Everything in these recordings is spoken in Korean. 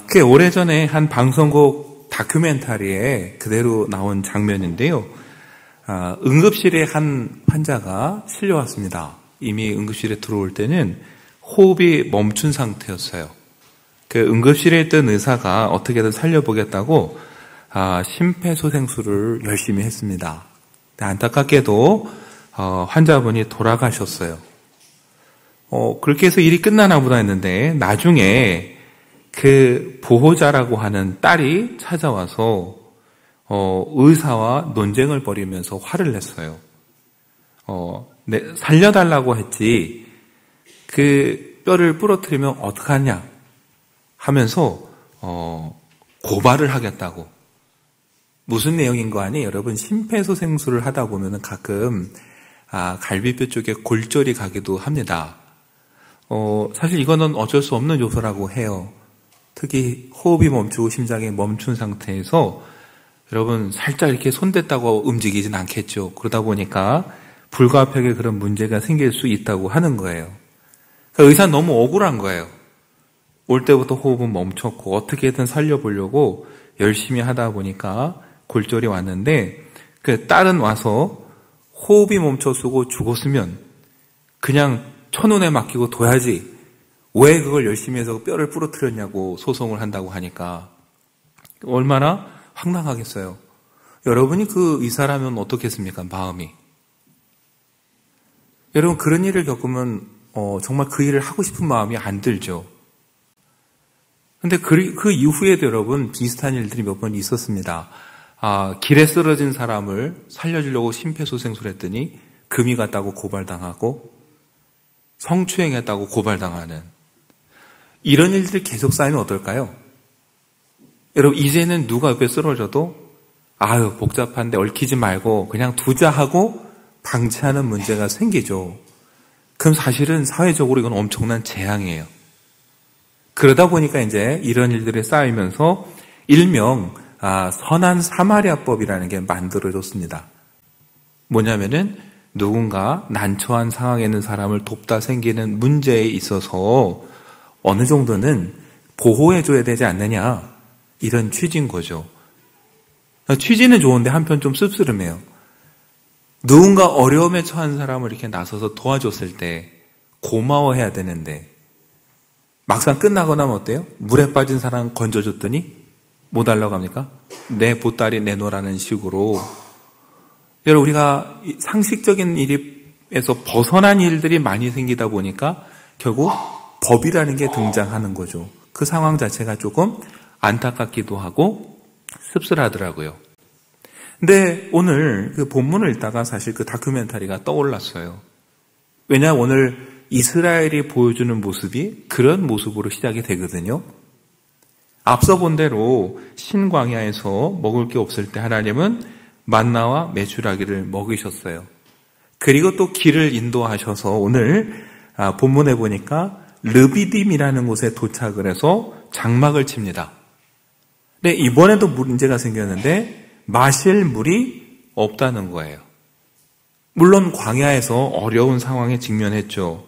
꽤 오래전에 한 방송국 다큐멘터리에 그대로 나온 장면인데요. 응급실에 한 환자가 실려왔습니다. 이미 응급실에 들어올 때는 호흡이 멈춘 상태였어요. 그 응급실에 있던 의사가 어떻게든 살려보겠다고 심폐소생술을 열심히 했습니다. 안타깝게도 환자분이 돌아가셨어요. 그렇게 해서 일이 끝나나 보다 했는데 나중에 그 보호자라고 하는 딸이 찾아와서 의사와 논쟁을 벌이면서 화를 냈어요. 살려달라고 했지 그 뼈를 부러뜨리면 어떡하냐 하면서 고발을 하겠다고. 무슨 내용인 거 아니? 여러분, 심폐소생술을 하다 보면 가끔 갈비뼈 쪽에 골절이 가기도 합니다. 사실 이거는 어쩔 수 없는 요소라고 해요. 특히 호흡이 멈추고 심장이 멈춘 상태에서 여러분 살짝 이렇게 손댔다고 움직이진 않겠죠. 그러다 보니까 불가피하게 그런 문제가 생길 수 있다고 하는 거예요. 그러니까 의사는 너무 억울한 거예요. 올 때부터 호흡은 멈췄고 어떻게든 살려보려고 열심히 하다 보니까 골절이 왔는데 그 딸은 와서 호흡이 멈춰서고 죽었으면 그냥 천운에 맡기고 둬야지 왜 그걸 열심히 해서 뼈를 부러뜨렸냐고 소송을 한다고 하니까 얼마나 황당하겠어요. 여러분이 그 의사라면 어떻겠습니까? 마음이. 여러분 그런 일을 겪으면 정말 그 일을 하고 싶은 마음이 안 들죠. 근데 그 이후에도 여러분 비슷한 일들이 몇 번 있었습니다. 길에 쓰러진 사람을 살려주려고 심폐소생술 했더니 금이 갔다고 고발당하고 성추행했다고 고발당하는 이런 일들이 계속 쌓이면 어떨까요? 여러분 이제는 누가 옆에 쓰러져도 복잡한데 얽히지 말고 그냥 두자 하고 방치하는 문제가 생기죠. 그럼 사실은 사회적으로 이건 엄청난 재앙이에요. 그러다 보니까 이제 이런 일들이 쌓이면서 일명 선한 사마리아법이라는 게 만들어졌습니다. 뭐냐면은 누군가 난처한 상황에 있는 사람을 돕다 생기는 문제에 있어서 어느 정도는 보호해줘야 되지 않느냐 이런 취지인 거죠. 취지는 좋은데 한편 좀 씁쓸해요. 누군가 어려움에 처한 사람을 이렇게 나서서 도와줬을 때 고마워해야 되는데 막상 끝나고 나면 어때요? 물에 빠진 사람 건져줬더니 뭐 달라고 합니까? 내 보따리 내놓으라는 식으로. 여러분 우리가 상식적인 일에서 벗어난 일들이 많이 생기다 보니까 결국 법이라는 게 등장하는 거죠. 그 상황 자체가 조금 안타깝기도 하고 씁쓸하더라고요. 근데 오늘 그 본문을 읽다가 사실 그 다큐멘터리가 떠올랐어요. 왜냐하면 오늘 이스라엘이 보여주는 모습이 그런 모습으로 시작이 되거든요. 앞서 본 대로 신광야에서 먹을 게 없을 때 하나님은 만나와 메추라기를 먹이셨어요. 그리고 또 길을 인도하셔서 오늘 본문에 보니까 르비딤이라는 곳에 도착을 해서 장막을 칩니다. 근데 이번에도 문제가 생겼는데 마실 물이 없다는 거예요. 물론 광야에서 어려운 상황에 직면했죠.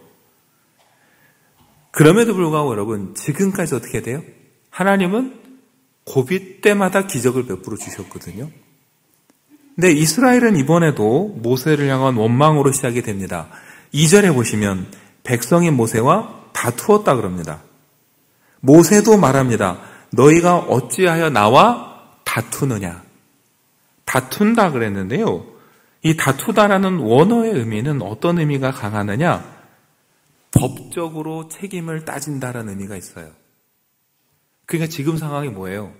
그럼에도 불구하고 여러분 지금까지 어떻게 돼요? 하나님은 고비 때마다 기적을 베풀어 주셨거든요. 근데 이스라엘은 이번에도 모세를 향한 원망으로 시작이 됩니다. 2절에 보시면 백성이 모세와 다투었다 그럽니다. 모세도 말합니다. 너희가 어찌하여 나와 다투느냐. 다툰다 그랬는데요. 이 다투다라는 원어의 의미는 어떤 의미가 강하느냐? 법적으로 책임을 따진다라는 의미가 있어요. 그러니까 지금 상황이 뭐예요?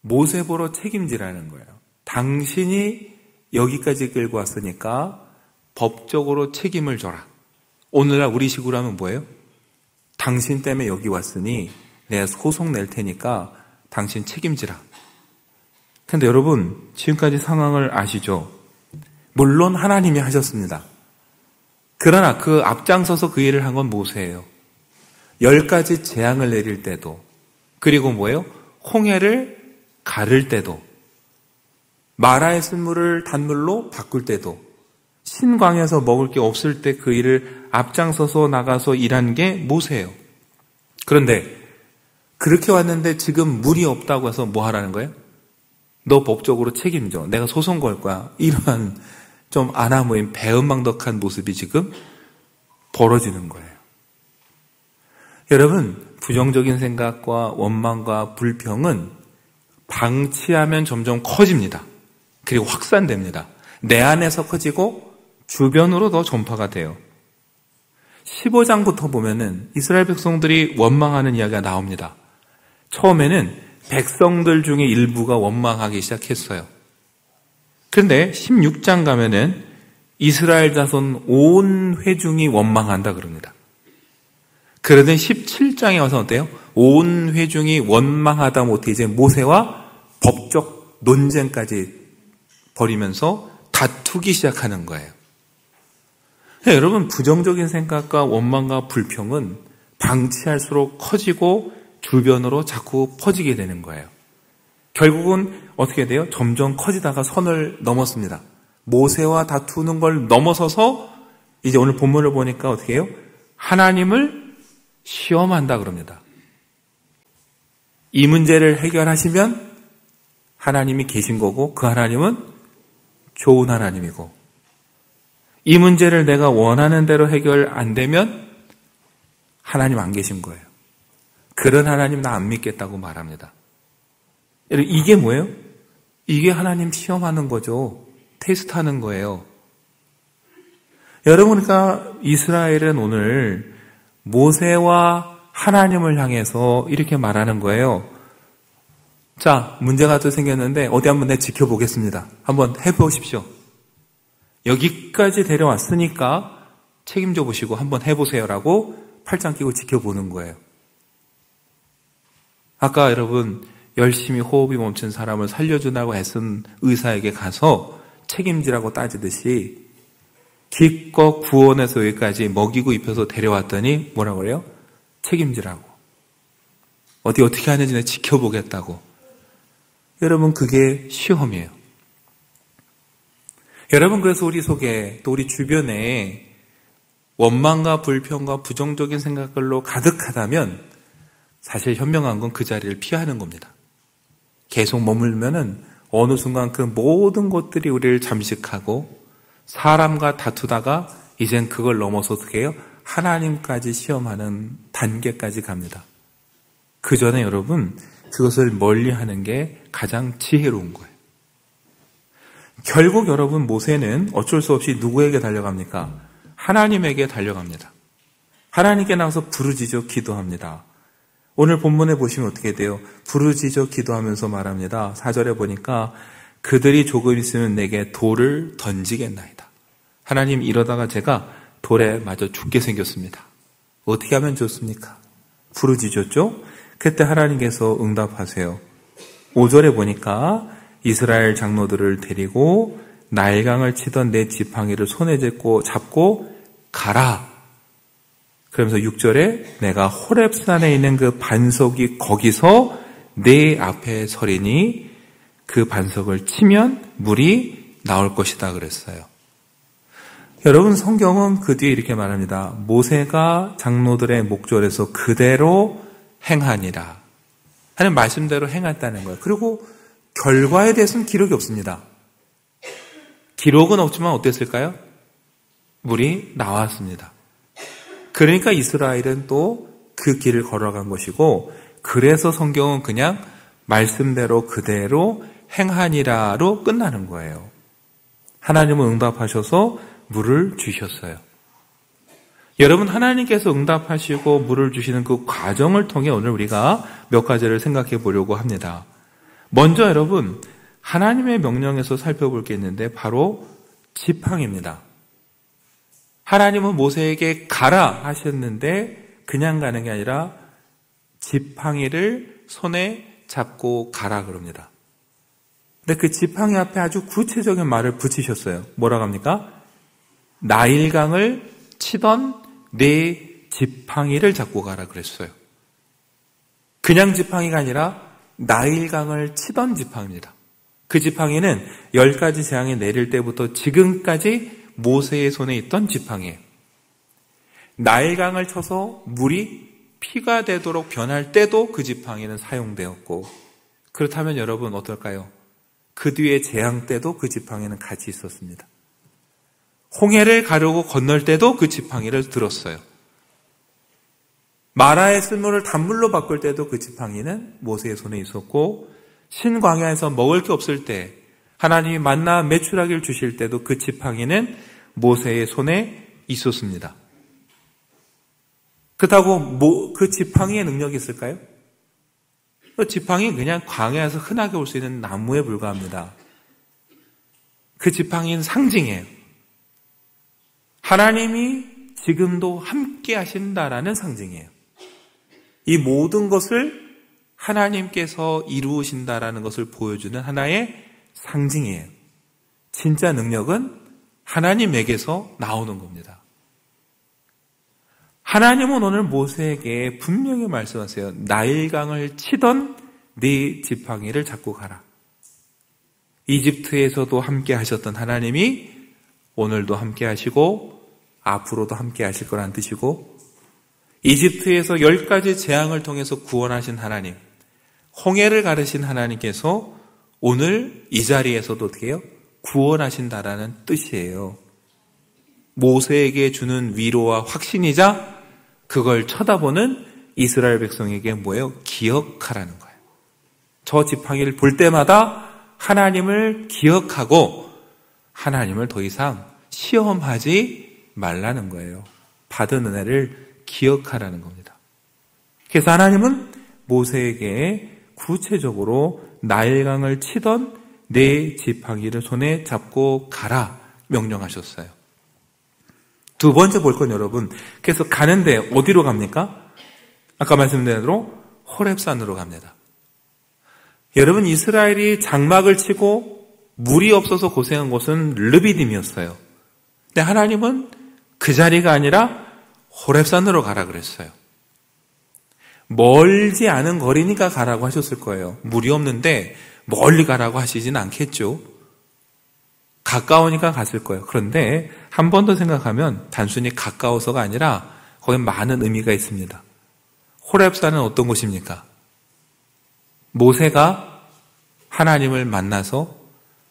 모세 보러 책임지라는 거예요. 당신이 여기까지 끌고 왔으니까 법적으로 책임을 져라. 오늘날 우리 식으로 하면 뭐예요? 당신 때문에 여기 왔으니 내가 소송 낼 테니까 당신 책임지라. 근데 여러분 지금까지 상황을 아시죠? 물론 하나님이 하셨습니다. 그러나 그 앞장서서 그 일을 한 건 모세예요. 10가지 재앙을 내릴 때도 그리고 뭐예요? 홍해를 가를 때도 마라의 쓴물을 단물로 바꿀 때도 신광야에서 먹을 게 없을 때 그 일을 앞장서서 나가서 일한 게 모세예요. 그런데 그렇게 왔는데 지금 물이 없다고 해서 뭐 하라는 거예요? 너 법적으로 책임져. 내가 소송 걸 거야. 이런 좀 아나무인 배은망덕한 모습이 지금 벌어지는 거예요. 여러분, 부정적인 생각과 원망과 불평은 방치하면 점점 커집니다. 그리고 확산됩니다. 내 안에서 커지고 주변으로 더 전파가 돼요. 15장부터 보면은 이스라엘 백성들이 원망하는 이야기가 나옵니다. 처음에는 백성들 중에 일부가 원망하기 시작했어요. 그런데 16장 가면은 이스라엘 자손 온 회중이 원망한다 그럽니다. 그런데 17장에 와서 어때요? 온 회중이 원망하다 못해 이제 모세와 법적 논쟁까지 벌이면서 다투기 시작하는 거예요. 여러분, 부정적인 생각과 원망과 불평은 방치할수록 커지고 주변으로 자꾸 퍼지게 되는 거예요. 결국은 어떻게 돼요? 점점 커지다가 선을 넘었습니다. 모세와 다투는 걸 넘어서서 이제 오늘 본문을 보니까 어떻게 해요? 하나님을 시험한다 그럽니다. 이 문제를 해결하시면 하나님이 계신 거고 그 하나님은 좋은 하나님이고, 이 문제를 내가 원하는 대로 해결 안 되면 하나님 안 계신 거예요. 그런 하나님 나 안 믿겠다고 말합니다. 이게 뭐예요? 이게 하나님 시험하는 거죠. 테스트하는 거예요. 여러분, 그러니까 이스라엘은 오늘 모세와 하나님을 향해서 이렇게 말하는 거예요. 자, 문제가 또 생겼는데 어디 한번 내가 지켜보겠습니다. 한번 해보십시오. 여기까지 데려왔으니까 책임져 보시고 한번 해보세요라고 팔짱 끼고 지켜보는 거예요. 아까 여러분 열심히 호흡이 멈춘 사람을 살려주라고 애쓴 의사에게 가서 책임지라고 따지듯이 기껏 구원해서 여기까지 먹이고 입혀서 데려왔더니 뭐라고 그래요? 책임지라고. 어떻게 하는지 내가 지켜보겠다고. 여러분, 그게 시험이에요. 여러분, 그래서 우리 속에 또 우리 주변에 원망과 불평과 부정적인 생각들로 가득하다면 사실 현명한 건 그 자리를 피하는 겁니다. 계속 머물면은 어느 순간 그 모든 것들이 우리를 잠식하고 사람과 다투다가 이젠 그걸 넘어서 어떻게 해요? 하나님까지 시험하는 단계까지 갑니다. 그 전에 여러분, 그것을 멀리하는 게 가장 지혜로운 거예요. 결국 여러분, 모세는 어쩔 수 없이 누구에게 달려갑니까? 하나님에게 달려갑니다. 하나님께 나와서 부르짖어 기도합니다. 오늘 본문에 보시면 어떻게 돼요? 부르짖어 기도하면서 말합니다. 4절에 보니까 그들이 조금 있으면 내게 돌을 던지겠나이다. 하나님, 이러다가 제가 돌에 맞아 죽게 생겼습니다. 어떻게 하면 좋습니까? 부르짖었죠? 그때 하나님께서 응답하세요. 5절에 보니까 이스라엘 장로들을 데리고 나일강을 치던 내 지팡이를 손에 잡고 가라. 그러면서 6절에 내가 호렙산에 있는 그 반석이 거기서 내 앞에 서리니 그 반석을 치면 물이 나올 것이다 그랬어요. 여러분, 성경은 그 뒤에 이렇게 말합니다. 모세가 장로들의 목전에서 그대로 행하니라 하는 말씀대로 행했다는 거예요. 그리고 결과에 대해서는 기록이 없습니다. 기록은 없지만 어땠을까요? 물이 나왔습니다. 그러니까 이스라엘은 또 그 길을 걸어간 것이고, 그래서 성경은 그냥 말씀대로 그대로 행하니라로 끝나는 거예요. 하나님은 응답하셔서 물을 주셨어요. 여러분, 하나님께서 응답하시고 물을 주시는 그 과정을 통해 오늘 우리가 몇 가지를 생각해 보려고 합니다. 먼저 여러분, 하나님의 명령에서 살펴볼 게 있는데 바로 지팡이입니다. 하나님은 모세에게 가라 하셨는데 그냥 가는 게 아니라 지팡이를 손에 잡고 가라 그럽니다. 근데 그 지팡이 앞에 아주 구체적인 말을 붙이셨어요. 뭐라고 합니까? 나일강을 치던 내 지팡이를 잡고 가라 그랬어요. 그냥 지팡이가 아니라 나일강을 치던 지팡이입니다. 그 지팡이는 10가지 재앙이 내릴 때부터 지금까지 모세의 손에 있던 지팡이에요. 나일강을 쳐서 물이 피가 되도록 변할 때도 그 지팡이는 사용되었고, 그렇다면 여러분 어떨까요? 그 뒤에 재앙 때도 그 지팡이는 같이 있었습니다. 홍해를 가르고 건널 때도 그 지팡이를 들었어요. 마라의 쓴물을 단물로 바꿀 때도 그 지팡이는 모세의 손에 있었고, 신광야에서 먹을 게 없을 때 하나님이 만나 메추라기를 주실 때도 그 지팡이는 모세의 손에 있었습니다. 그렇다고 그 지팡이의 능력이 있을까요? 그 지팡이 그냥 광야에서 흔하게 올 수 있는 나무에 불과합니다. 그 지팡이는 상징이에요. 하나님이 지금도 함께 하신다라는 상징이에요. 이 모든 것을 하나님께서 이루신다라는 것을 보여주는 하나의 상징이에요. 진짜 능력은 하나님에게서 나오는 겁니다. 하나님은 오늘 모세에게 분명히 말씀하세요. 나일강을 치던 네 지팡이를 잡고 가라. 이집트에서도 함께 하셨던 하나님이 오늘도 함께 하시고 앞으로도 함께 하실 거란 뜻이고, 이집트에서 10가지 재앙을 통해서 구원하신 하나님, 홍해를 가르신 하나님께서 오늘 이 자리에서도 어떻게 해요? 구원하신다라는 뜻이에요. 모세에게 주는 위로와 확신이자 그걸 쳐다보는 이스라엘 백성에게 뭐예요? 기억하라는 거예요. 저 지팡이를 볼 때마다 하나님을 기억하고 하나님을 더 이상 시험하지 말라는 거예요. 받은 은혜를 기억하라는 겁니다. 그래서 하나님은 모세에게 구체적으로 나일강을 치던 네 지팡이를 손에 잡고 가라 명령하셨어요. 두 번째 볼 건 여러분, 그래서 가는데 어디로 갑니까? 아까 말씀드린 대로 호렙산으로 갑니다. 여러분, 이스라엘이 장막을 치고 물이 없어서 고생한 곳은 르비딤이었어요. 근데 하나님은 그 자리가 아니라 호렙산으로 가라 그랬어요. 멀지 않은 거리니까 가라고 하셨을 거예요. 물이 없는데 멀리 가라고 하시진 않겠죠. 가까우니까 갔을 거예요. 그런데 한 번 더 생각하면 단순히 가까워서가 아니라 거기에 많은 의미가 있습니다. 호렙산은 어떤 곳입니까? 모세가 하나님을 만나서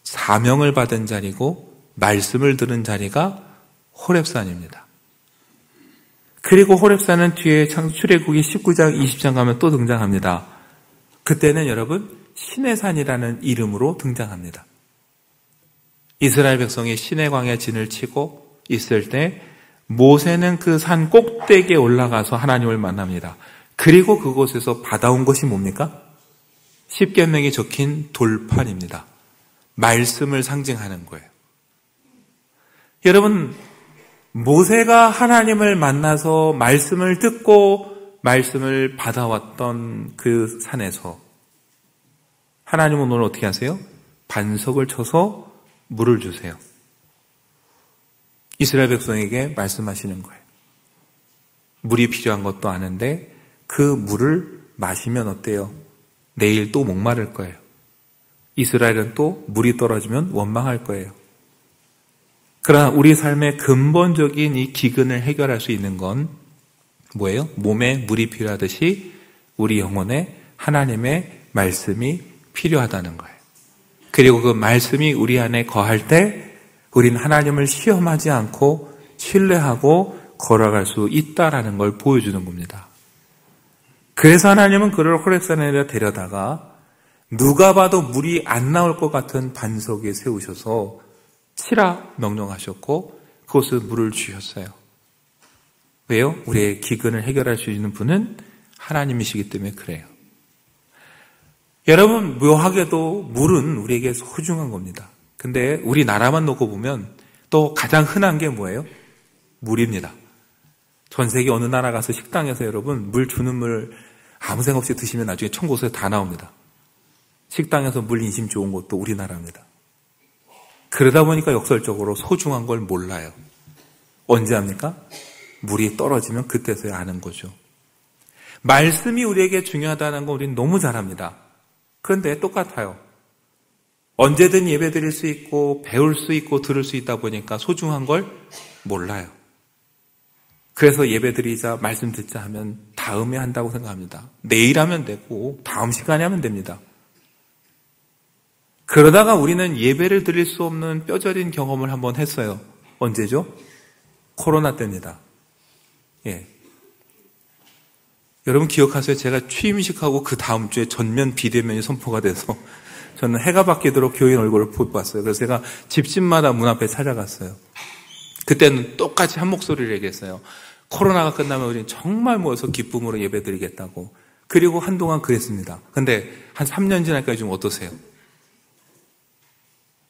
사명을 받은 자리고 말씀을 들은 자리가 호렙산입니다. 그리고 호렙산은 뒤에 출애굽기 19장, 20장 가면 또 등장합니다. 그때는 여러분 시내산이라는 이름으로 등장합니다. 이스라엘 백성이 시내광야 진을 치고 있을 때 모세는 그 산 꼭대기에 올라가서 하나님을 만납니다. 그리고 그곳에서 받아온 것이 뭡니까? 십계명이 적힌 돌판입니다. 말씀을 상징하는 거예요. 여러분, 모세가 하나님을 만나서 말씀을 듣고 말씀을 받아왔던 그 산에서 하나님은 오늘 어떻게 하세요? 반석을 쳐서 물을 주세요. 이스라엘 백성에게 말씀하시는 거예요. 물이 필요한 것도 아는데 그 물을 마시면 어때요? 내일 또 목마를 거예요. 이스라엘은 또 물이 떨어지면 원망할 거예요. 그러나 우리 삶의 근본적인 이 기근을 해결할 수 있는 건 뭐예요? 몸에 물이 필요하듯이 우리 영혼에 하나님의 말씀이 필요하다는 거예요. 그리고 그 말씀이 우리 안에 거할 때 우리는 하나님을 시험하지 않고 신뢰하고 걸어갈 수 있다라는 걸 보여주는 겁니다. 그래서 하나님은 그를 호렙산에 데려다가 누가 봐도 물이 안 나올 것 같은 반석 위에 세우셔서 치라 명령하셨고 그곳에 물을 주셨어요. 왜요? 우리의 기근을 해결할 수 있는 분은 하나님이시기 때문에 그래요. 여러분, 묘하게도 물은 우리에게 소중한 겁니다. 근데 우리나라만 놓고 보면 또 가장 흔한 게 뭐예요? 물입니다. 전 세계 어느 나라 가서 식당에서 여러분 물 주는 물 아무 생각 없이 드시면 나중에 청구서에 다 나옵니다. 식당에서 물 인심 좋은 곳도 우리나라입니다. 그러다 보니까 역설적으로 소중한 걸 몰라요. 언제 합니까? 물이 떨어지면 그때서야 아는 거죠. 말씀이 우리에게 중요하다는 거 우리는 너무 잘 압니다. 그런데 똑같아요. 언제든 예배 드릴 수 있고 배울 수 있고 들을 수 있다 보니까 소중한 걸 몰라요. 그래서 예배 드리자 말씀 듣자 하면 다 다음에 한다고 생각합니다. 내일 하면 되고 다음 시간에 하면 됩니다. 그러다가 우리는 예배를 드릴 수 없는 뼈저린 경험을 한번 했어요. 언제죠? 코로나 때입니다. 예. 여러분 기억하세요? 제가 취임식하고 그 다음 주에 전면 비대면이 선포가 돼서 저는 해가 바뀌도록 교인 얼굴을 못 봤어요. 그래서 제가 집집마다 문 앞에 찾아갔어요. 그때는 똑같이 한 목소리를 얘기했어요. 코로나가 끝나면 우리는 정말 모여서 기쁨으로 예배드리겠다고. 그리고 한동안 그랬습니다. 근데 한 3년 지나니까 좀 어떠세요?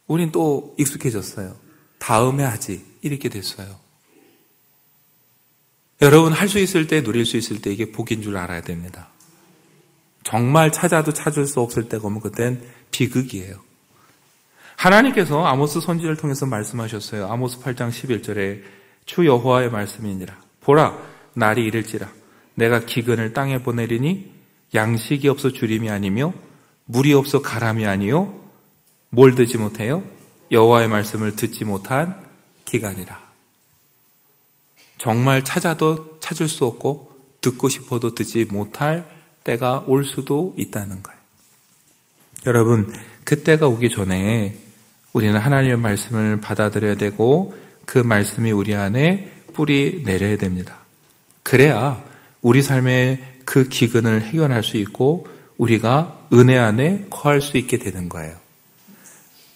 우린 또 익숙해졌어요. 다음에 하지. 이렇게 됐어요. 여러분 할 수 있을 때 누릴 수 있을 때 이게 복인 줄 알아야 됩니다. 정말 찾아도 찾을 수 없을 때가 오면 그땐 비극이에요. 하나님께서 아모스 선지를 통해서 말씀하셨어요. 아모스 8장 11절에 주 여호와의 말씀이니라. 보라 날이 이를지라 내가 기근을 땅에 보내리니 양식이 없어 주림이 아니며 물이 없어 가람이 아니요 뭘 듣지 못해요? 여호와의 말씀을 듣지 못한 기간이라. 정말 찾아도 찾을 수 없고 듣고 싶어도 듣지 못할 때가 올 수도 있다는 거예요. 여러분 그때가 오기 전에 우리는 하나님의 말씀을 받아들여야 되고 그 말씀이 우리 안에 뿌리 내려야 됩니다. 그래야 우리 삶의 그 기근을 해결할 수 있고 우리가 은혜 안에 거할 수 있게 되는 거예요.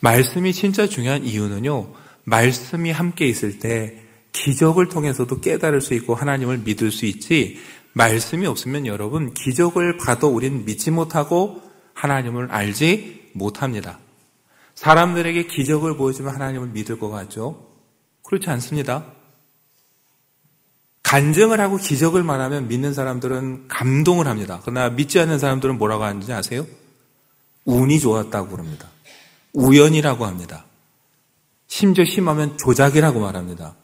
말씀이 진짜 중요한 이유는요. 말씀이 함께 있을 때 기적을 통해서도 깨달을 수 있고 하나님을 믿을 수 있지 말씀이 없으면 여러분 기적을 봐도 우리는 믿지 못하고 하나님을 알지 못합니다. 사람들에게 기적을 보여주면 하나님을 믿을 것 같죠? 그렇지 않습니다. 간증을 하고 기적을 말하면 믿는 사람들은 감동을 합니다. 그러나 믿지 않는 사람들은 뭐라고 하는지 아세요? 운이 좋았다고 그럽니다. 우연이라고 합니다. 심지어 심하면 조작이라고 말합니다.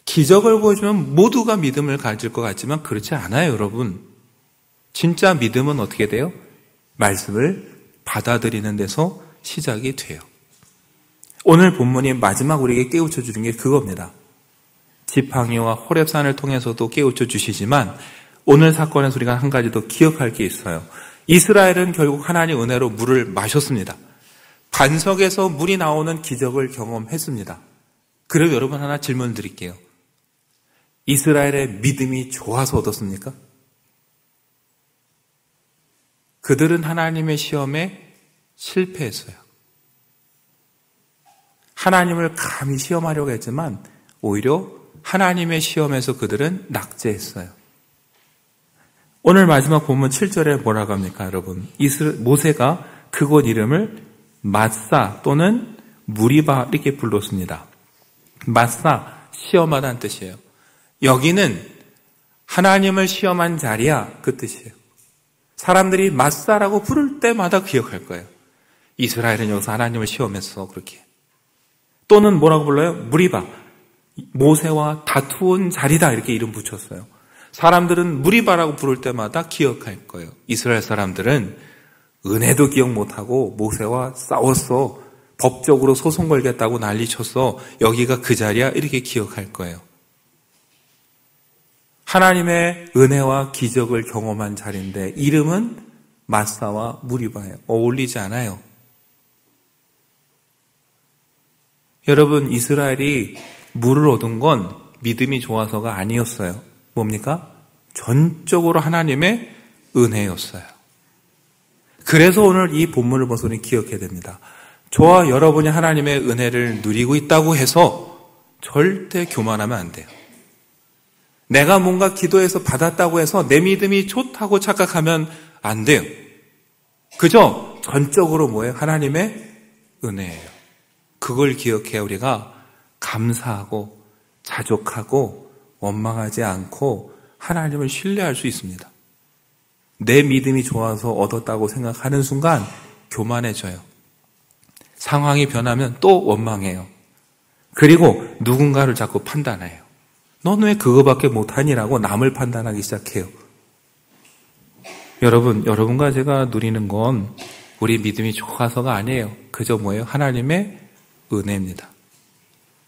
기적을 보여주면 모두가 믿음을 가질 것 같지만 그렇지 않아요, 여러분. 진짜 믿음은 어떻게 돼요? 말씀을 받아들이는 데서 시작이 돼요. 오늘 본문이 마지막 우리에게 깨우쳐 주는 게 그겁니다. 지팡이와 호렙산을 통해서도 깨우쳐 주시지만 오늘 사건에서 우리가 한 가지 더 기억할 게 있어요. 이스라엘은 결국 하나님 은혜로 물을 마셨습니다. 반석에서 물이 나오는 기적을 경험했습니다. 그럼 여러분 하나 질문 드릴게요. 이스라엘의 믿음이 좋아서 얻었습니까? 그들은 하나님의 시험에 실패했어요. 하나님을 감히 시험하려고 했지만 오히려 하나님의 시험에서 그들은 낙제했어요. 오늘 마지막 본문 7절에 뭐라고 합니까, 여러분? 모세가 그곳 이름을 마사 또는 무리바 이렇게 불렀습니다. 마사, 시험하다는 뜻이에요. 여기는 하나님을 시험한 자리야 그 뜻이에요. 사람들이 마사라고 부를 때마다 기억할 거예요. 이스라엘은 여기서 하나님을 시험했어 그렇게. 또는 뭐라고 불러요? 무리바, 모세와 다투은 자리다 이렇게 이름 붙였어요. 사람들은 무리바라고 부를 때마다 기억할 거예요. 이스라엘 사람들은 은혜도 기억 못하고 모세와 싸웠어. 법적으로 소송 걸겠다고 난리쳤어. 여기가 그 자리야 이렇게 기억할 거예요. 하나님의 은혜와 기적을 경험한 자리인데 이름은 마사와 무리바예요. 어울리지 않아요. 여러분 이스라엘이 물을 얻은 건 믿음이 좋아서가 아니었어요. 뭡니까? 전적으로 하나님의 은혜였어요. 그래서 오늘 이 본문을 보면서 우리는 기억해야 됩니다. 저와 여러분이 하나님의 은혜를 누리고 있다고 해서 절대 교만하면 안 돼요. 내가 뭔가 기도해서 받았다고 해서 내 믿음이 좋다고 착각하면 안 돼요. 그저 전적으로 뭐예요? 하나님의 은혜예요. 그걸 기억해야 우리가 감사하고 자족하고 원망하지 않고 하나님을 신뢰할 수 있습니다. 내 믿음이 좋아서 얻었다고 생각하는 순간 교만해져요. 상황이 변하면 또 원망해요. 그리고 누군가를 자꾸 판단해요. 너는 왜 그거밖에 못하니라고 남을 판단하기 시작해요. 여러분과 제가 누리는 건 우리 믿음이 좋아서가 아니에요. 그저 뭐예요? 하나님의 은혜입니다.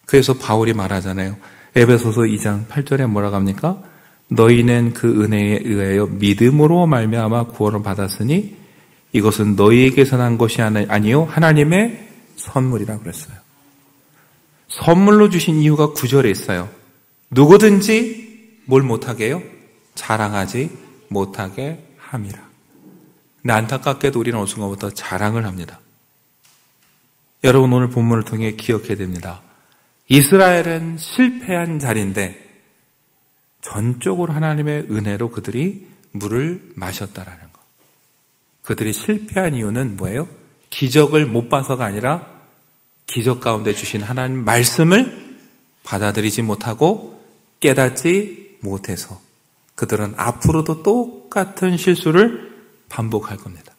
그래서 바울이 말하잖아요. 에베소서 2장 8절에 뭐라고 합니까? 너희는 그 은혜에 의하여 믿음으로 말미암아 구원을 받았으니 이것은 너희에게서 난 것이 아니요 하나님의 선물이라 그랬어요. 선물로 주신 이유가 9절에 있어요. 누구든지 뭘 못하게 해요? 자랑하지 못하게 함이라. 근데 안타깝게도 우리는 어느 순간부터 자랑을 합니다. 여러분 오늘 본문을 통해 기억해야 됩니다. 이스라엘은 실패한 자리인데 전적으로 하나님의 은혜로 그들이 물을 마셨다라는 것. 그들이 실패한 이유는 뭐예요? 기적을 못 봐서가 아니라 기적 가운데 주신 하나님 말씀을 받아들이지 못하고 깨닫지 못해서 그들은 앞으로도 똑같은 실수를 반복할 겁니다.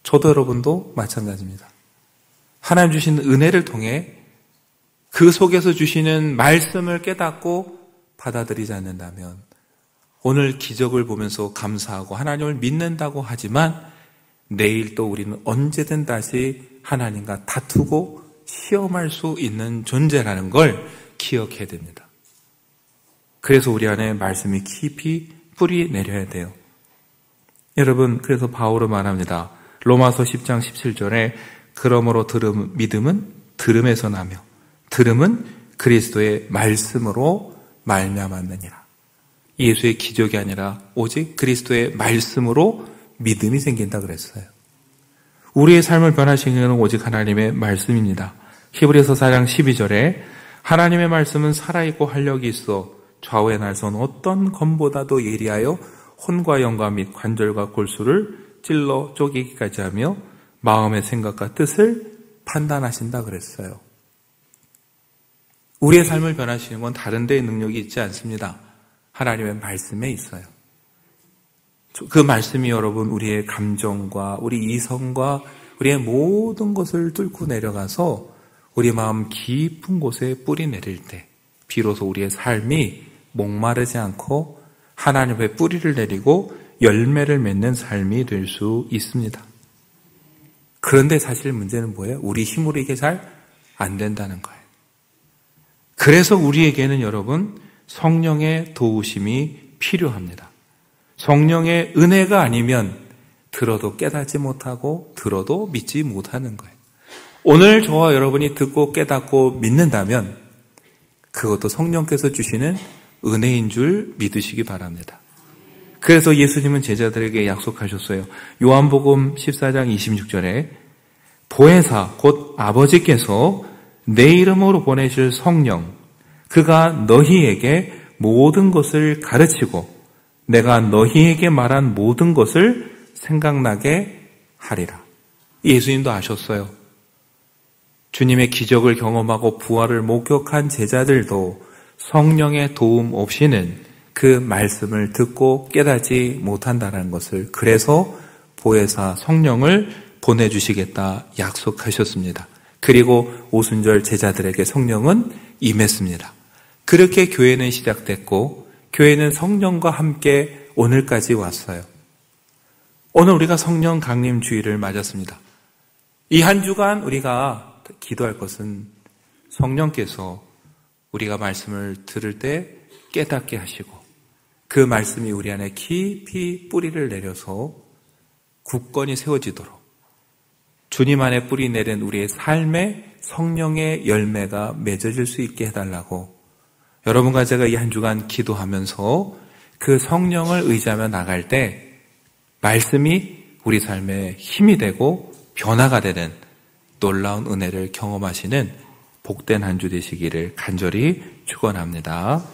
저도 여러분도 마찬가지입니다. 하나님 주신 은혜를 통해 그 속에서 주시는 말씀을 깨닫고 받아들이지 않는다면 오늘 기적을 보면서 감사하고 하나님을 믿는다고 하지만 내일 또 우리는 언제든 다시 하나님과 다투고 시험할 수 있는 존재라는 걸 기억해야 됩니다. 그래서 우리 안에 말씀이 깊이 뿌리 내려야 돼요. 여러분 그래서 바울은 말합니다. 로마서 10장 17절에 그러므로 믿음은 들음에서 나며 들음은 그리스도의 말씀으로 말미암았느니라. 예수의 기적이 아니라 오직 그리스도의 말씀으로 믿음이 생긴다 그랬어요. 우리의 삶을 변화시키는 것은 오직 하나님의 말씀입니다. 히브리서 4장 12절에 하나님의 말씀은 살아있고 활력이 있어 좌우의 날선 어떤 검보다도 예리하여 혼과 영과 및 관절과 골수를 찔러 쪼개기까지 하며 마음의 생각과 뜻을 판단하신다 그랬어요. 우리의 삶을 변화시키는 건 다른 데에 능력이 있지 않습니다. 하나님의 말씀에 있어요. 그 말씀이 여러분 우리의 감정과 우리 이성과 우리의 모든 것을 뚫고 내려가서 우리 마음 깊은 곳에 뿌리 내릴 때 비로소 우리의 삶이 목마르지 않고 하나님의 뿌리를 내리고 열매를 맺는 삶이 될 수 있습니다. 그런데 사실 문제는 뭐예요? 우리 힘으로 이게 잘 안 된다는 거예요. 그래서 우리에게는 여러분 성령의 도우심이 필요합니다. 성령의 은혜가 아니면 들어도 깨닫지 못하고 들어도 믿지 못하는 거예요. 오늘 저와 여러분이 듣고 깨닫고 믿는다면 그것도 성령께서 주시는 은혜인 줄 믿으시기 바랍니다. 그래서 예수님은 제자들에게 약속하셨어요. 요한복음 14장 26절에 보혜사 곧 아버지께서 내 이름으로 보내실 성령 그가 너희에게 모든 것을 가르치고 내가 너희에게 말한 모든 것을 생각나게 하리라. 예수님도 아셨어요. 주님의 기적을 경험하고 부활을 목격한 제자들도 성령의 도움 없이는 그 말씀을 듣고 깨닫지 못한다는 것을 그래서 보혜사 성령을 보내주시겠다 약속하셨습니다. 그리고 오순절 제자들에게 성령은 임했습니다. 그렇게 교회는 시작됐고 교회는 성령과 함께 오늘까지 왔어요. 오늘 우리가 성령 강림 주일을 맞았습니다. 이 한 주간 우리가 기도할 것은 성령께서 우리가 말씀을 들을 때 깨닫게 하시고 그 말씀이 우리 안에 깊이 뿌리를 내려서 굳건히 세워지도록 주님 안에 뿌리 내린 우리의 삶에 성령의 열매가 맺어질 수 있게 해달라고 여러분과 제가 이 한 주간 기도하면서 그 성령을 의지하며 나갈 때 말씀이 우리 삶에 힘이 되고 변화가 되는 놀라운 은혜를 경험하시는 복된 한 주 되시기를 간절히 축원합니다.